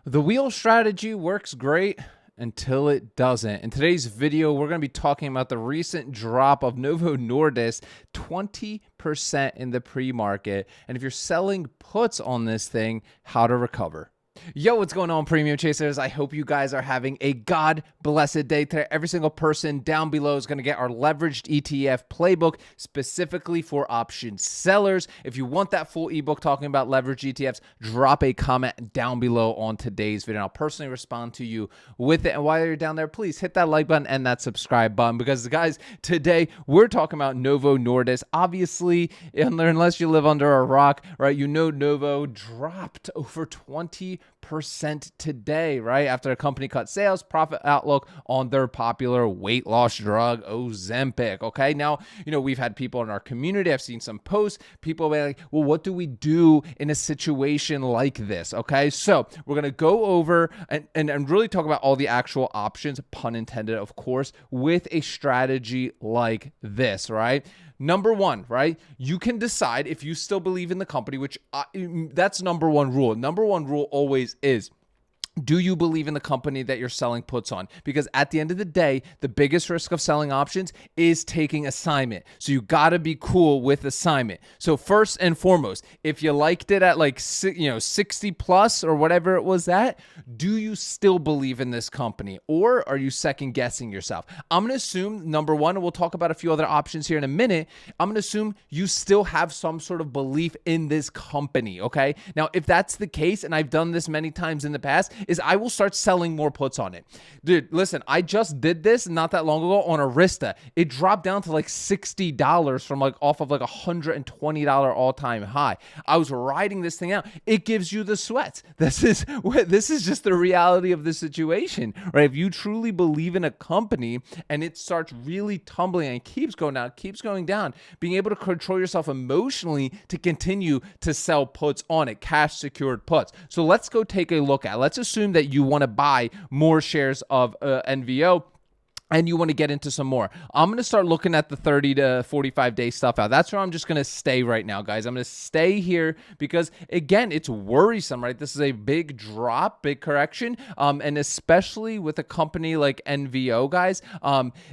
The wheel strategy works great until it doesn't. In today's video, we're going to be talking about the recent drop of Novo Nordisk, 20% in the pre-market. And if you're selling puts on this thing, how to recover. Yo, what's going on, premium chasers? I hope you guys are having a God-blessed day today. Every single person down below is going to get our leveraged ETF playbook specifically for option sellers. If you want that full ebook talking about leveraged ETFs, drop a comment down below on today's video. I'll personally respond to you with it. And while you're down there, please hit that like button and that subscribe button, because guys, today we're talking about Novo Nordisk. Obviously, unless you live under a rock, right? You know Novo dropped over 20% today, right? After the company cut sales, profit outlook on their popular weight loss drug, Ozempic. Okay. Now, we've had people in our community, I've seen some posts, people be like, well, what do we do in a situation like this? Okay. So we're going to go over and really talk about all the actual options, pun intended, of course, with a strategy like this, right? Number one, right? You can decide if you still believe in the company, which that's number one rule. Number one rule always is, do you believe in the company that you're selling puts on? Because at the end of the day, the biggest risk of selling options is taking assignment. So you got to be cool with assignment. So first and foremost, if you liked it at like 60 plus or whatever it was at, do you still believe in this company, or are you second guessing yourself? I'm going to assume, number one, and we'll talk about a few other options here in a minute, I'm going to assume you still have some sort of belief in this company, okay? Now, if that's the case, and I've done this many times in the past, is I will start selling more puts on it. Dude, listen, I just did this not that long ago on Arista. It dropped down to like $60 from off of like $120 all-time high. I was riding this thing out. It gives you the sweats. This is just the reality of the situation, right? If you truly believe in a company and it starts really tumbling and keeps going down, being able to control yourself emotionally to continue to sell puts on it, cash secured puts. So let's go take a look at, let's assume that you want to buy more shares of NVO and you want to get into some more. I'm going to start looking at the 30 to 45 day stuff out. That's where I'm just going to stay right now, guys. I'm going to stay here because, again, it's worrisome, right? This is a big drop, big correction, and especially with a company like NVO, guys,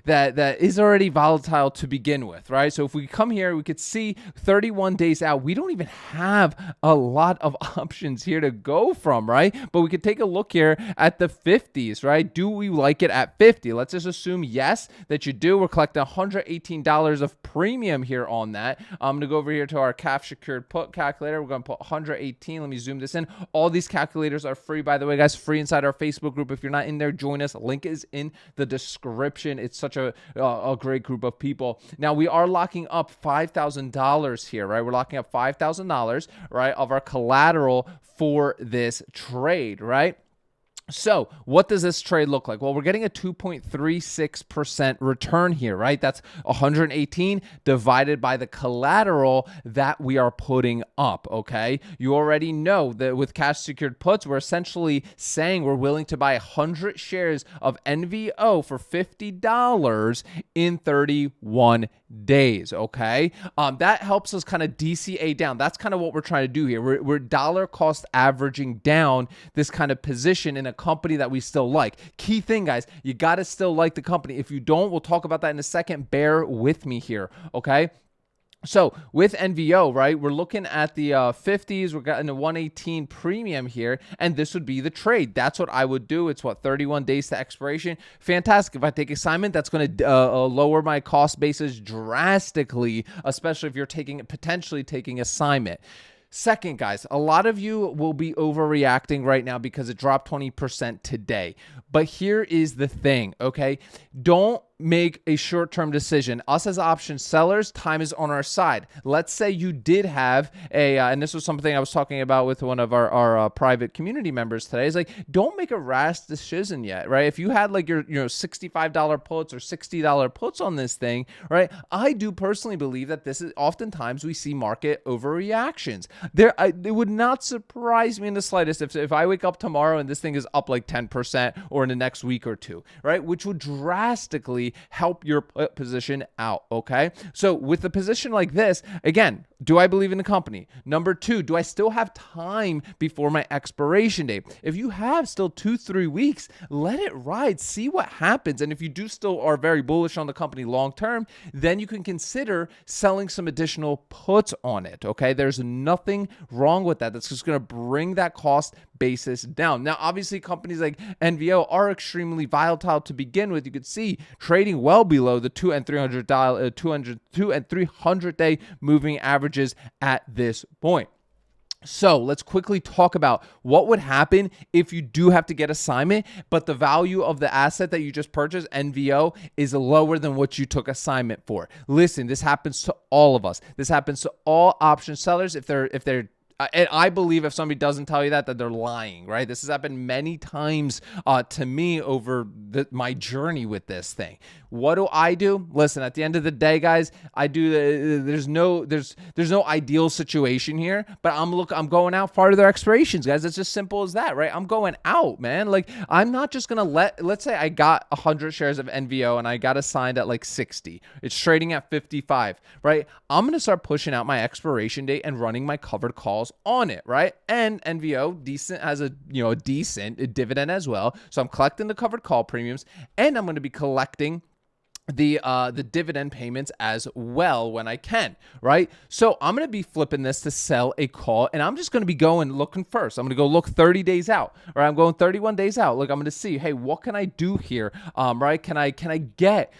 that is already volatile to begin with, right? So if we come here, we could see 31 days out. We don't even have a lot of options here to go from, right? But we could take a look here at the 50s, right? Do we like it at 50? Let's just assume yes, that you do. We're collecting $118 of premium here on that. I'm going to go over here to our cash secured put calculator. We're going to put 118. Let me zoom this in. All these calculators are free, by the way, guys, free inside our Facebook group. If you're not in there, join us. Link is in the description. It's such a great group of people. Now, we are locking up $5,000 here, right? We're locking up $5,000, right, of our collateral for this trade, right? So what does this trade look like? Well, we're getting a 2.36% return here, right? That's 118 divided by the collateral that we are putting up, okay? You already know that with cash secured puts, we're essentially saying we're willing to buy 100 shares of NVO for $50 in 31 days, okay? That helps us kind of DCA down. That's kind of what we're trying to do here. We're dollar cost averaging down this kind of position in a company that we still like. Key thing, guys, you got to still like the company. If you don't, we'll talk about that in a second. Bear with me here, okay? So with NVO, right, we're looking at the 50s. We're getting a 118 premium here, and this would be the trade. That's what I would do. It's 31 days to expiration. Fantastic. If I take assignment, that's going to lower my cost basis drastically, especially if you're potentially taking assignment. Second, guys, a lot of you will be overreacting right now because it dropped 20% today. But here is the thing, okay? Don't make a short-term decision. Us as option sellers, time is on our side. Let's say you did have and this was something I was talking about with one of our private community members today. It's like, don't make a rash decision yet, right? If you had like your $65 puts or $60 puts on this thing, right? I do personally believe that this is oftentimes we see market overreactions. It would not surprise me in the slightest if I wake up tomorrow and this thing is up like 10% or in the next week or two, right? Which would drastically ultimately help your position out, okay? So with a position like this, again, do I believe in the company? Number two, do I still have time before my expiration date? If you have still 2-3 weeks, let it ride, see what happens. And if you do still are very bullish on the company long term, then you can consider selling some additional puts on it, okay? There's nothing wrong with that. That's just going to bring that cost basis down. Now, obviously, companies like NVO are extremely volatile to begin with. You could see trading well below the 2 and 300 day moving averages at this point. So let's quickly talk about what would happen if you do have to get assignment, but the value of the asset that you just purchased, NVO, is lower than what you took assignment for. Listen, this happens to all of us. This happens to all option sellers if they're and I believe if somebody doesn't tell you that they're lying, right? This has happened many times to me over my journey with this thing. What do? Listen, at the end of the day, guys, there's no ideal situation here, but I'm going out farther their expirations, guys. It's just simple as that, right? I'm going out, man. Like, I'm not just gonna let's say I got 100 shares of NVO and I got assigned at like 60. It's trading at 55, right? I'm gonna start pushing out my expiration date and running my covered calls on it, right? And NVO has a decent dividend as well. So I'm collecting the covered call premiums, and I'm going to be collecting the dividend payments as well when I can, right? So I'm going to be flipping this to sell a call, and I'm just going to be looking first. I'm going to go look 30 days out, right? I'm going 31 days out. Look, I'm going to see, hey, what can I do here? Right? Can I get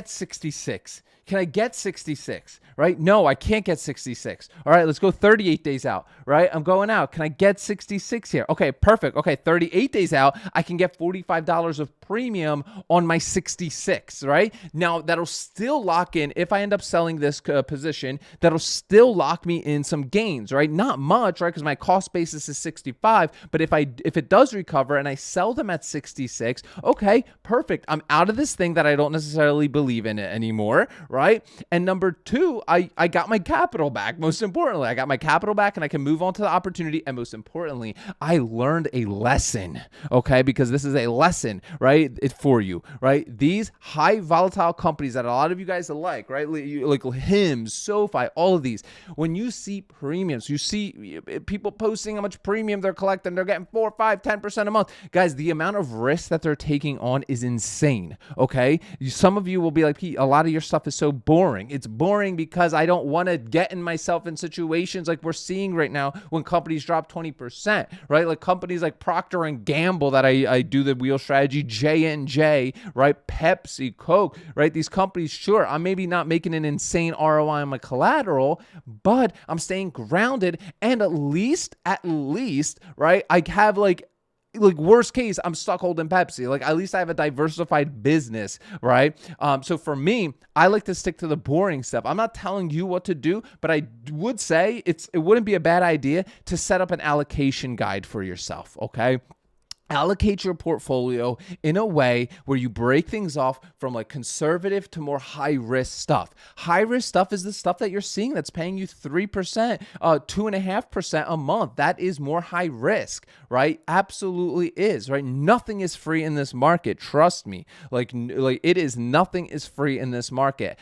66? Can I get 66, right? No, I can't get 66. All right, let's go 38 days out, right? I'm going out. Can I get 66 here? Okay, perfect. Okay, 38 days out, I can get $45 of premium on my 66, right? Now, that'll still lock in, if I end up selling this position, that'll still lock me in some gains, right? Not much, right? Because my cost basis is 65, but if it does recover and I sell them at 66, okay, perfect. I'm out of this thing that I don't necessarily believe in it anymore, right? And number two, I got my capital back. Most importantly, I got my capital back and I can move on to the opportunity. And most importantly, I learned a lesson, okay? Because this is a lesson, right? It's for you, right? These high volatile companies that a lot of you guys like, right? Like HIMS, SoFi, all of these. When you see premiums, you see people posting how much premium they're collecting. They're getting 4, 5, 10% a month. Guys, the amount of risk that they're taking on is insane, okay? Some of you will be like, Pete, a lot of your stuff is so boring. It's boring because I don't want to get in myself in situations like we're seeing right now when companies drop 20%, right? Like companies like Procter and Gamble that I do the wheel strategy, J&J, right? Pepsi, Coke, right? These companies, sure, I'm maybe not making an insane ROI on my collateral, but I'm staying grounded, and at least, right? I have like worst case, I'm stuck holding Pepsi. Like, at least I have a diversified business, right? So for me, I like to stick to the boring stuff. I'm not telling you what to do, but I would say it wouldn't be a bad idea to set up an allocation guide for yourself, okay? Allocate your portfolio in a way where you break things off from like conservative to more high risk stuff. High risk stuff is the stuff that you're seeing that's paying you 3%, 2.5% a month. That is more high risk, right? Absolutely is, right? Nothing is free in this market. Trust me. Like it is, nothing is free in this market.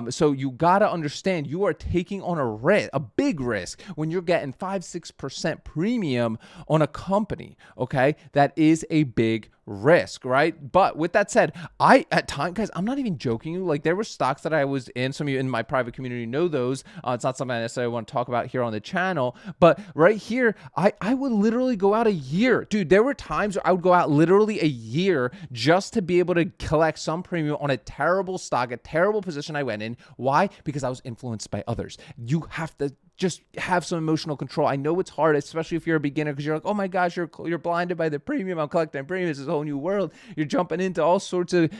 So you got to understand you are taking on a big risk when you're getting 5-6% premium on a company, okay? That is a big risk, right? But with that said, at times, guys, I'm not even joking you. Like, there were stocks that I was in. Some of you in my private community know those. It's not something I necessarily want to talk about here on the channel, but right here, I would literally go out a year. Dude, there were times where I would go out literally a year just to be able to collect some premium on a terrible stock, a terrible position I went in. Why? Because I was influenced by others. You have to just have some emotional control. I know it's hard, especially if you're a beginner, because you're like, oh my gosh, you're blinded by the premium. I'm collecting premium. This is a whole new world. You're jumping into all sorts of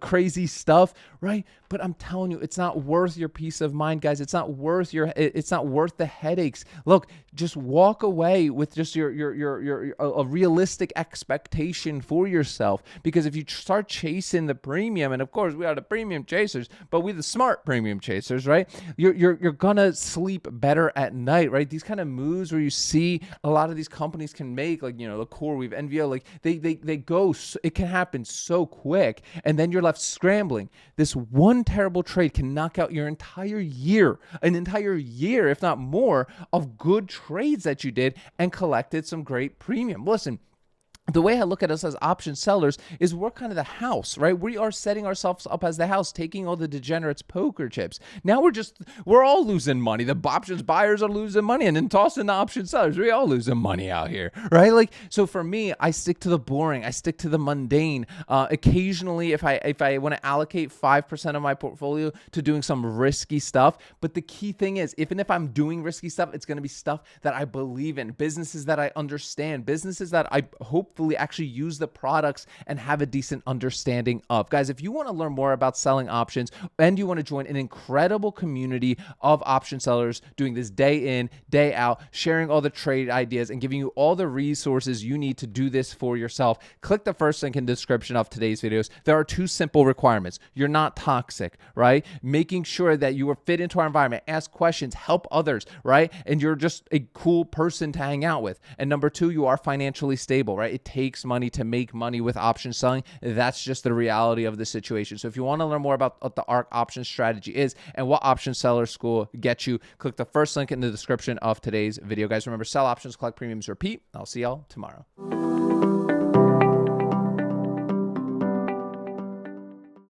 crazy stuff, right? But I'm telling you, it's not worth your peace of mind, guys. It's not worth the headaches. Look, just walk away with just a realistic expectation for yourself. Because if you start chasing the premium, and of course we are the premium chasers, but we the smart premium chasers, right? You're gonna sleep better at night, right? These kind of moves where you see a lot of these companies can make, like, the CoreWeave, NVO, like they go, it can happen so quick, and then you're left scrambling. This one terrible trade can knock out your entire year, an entire year, if not more, of good trades that you did and collected some great premium. Listen, the way I look at us as option sellers is we're kind of the house, right? We are setting ourselves up as the house, taking all the degenerates' poker chips. Now we're all losing money. The options buyers are losing money, and then tossing the option sellers. We all losing money out here, right? Like, so for me, I stick to the boring. I stick to the mundane. Occasionally, if I want to allocate 5% of my portfolio to doing some risky stuff, but the key thing is, even if I'm doing risky stuff, it's going to be stuff that I believe in, businesses that I understand, businesses that I hopefully actually use the products and have a decent understanding of. Guys, if you want to learn more about selling options and you want to join an incredible community of option sellers doing this day in, day out, sharing all the trade ideas and giving you all the resources you need to do this for yourself, click the first link in the description of today's videos. There are 2 simple requirements. You're not toxic, right? Making sure that you are fit into our environment, ask questions, help others, right? And you're just a cool person to hang out with. And number 2, you are financially stable, right? It takes money to make money with option selling. That's just the reality of the situation. So if you want to learn more about what the Ark Options Strategy is and what Option Seller School gets you, click the first link in the description of today's video. Guys, remember, sell options, collect premiums, repeat. I'll see y'all tomorrow.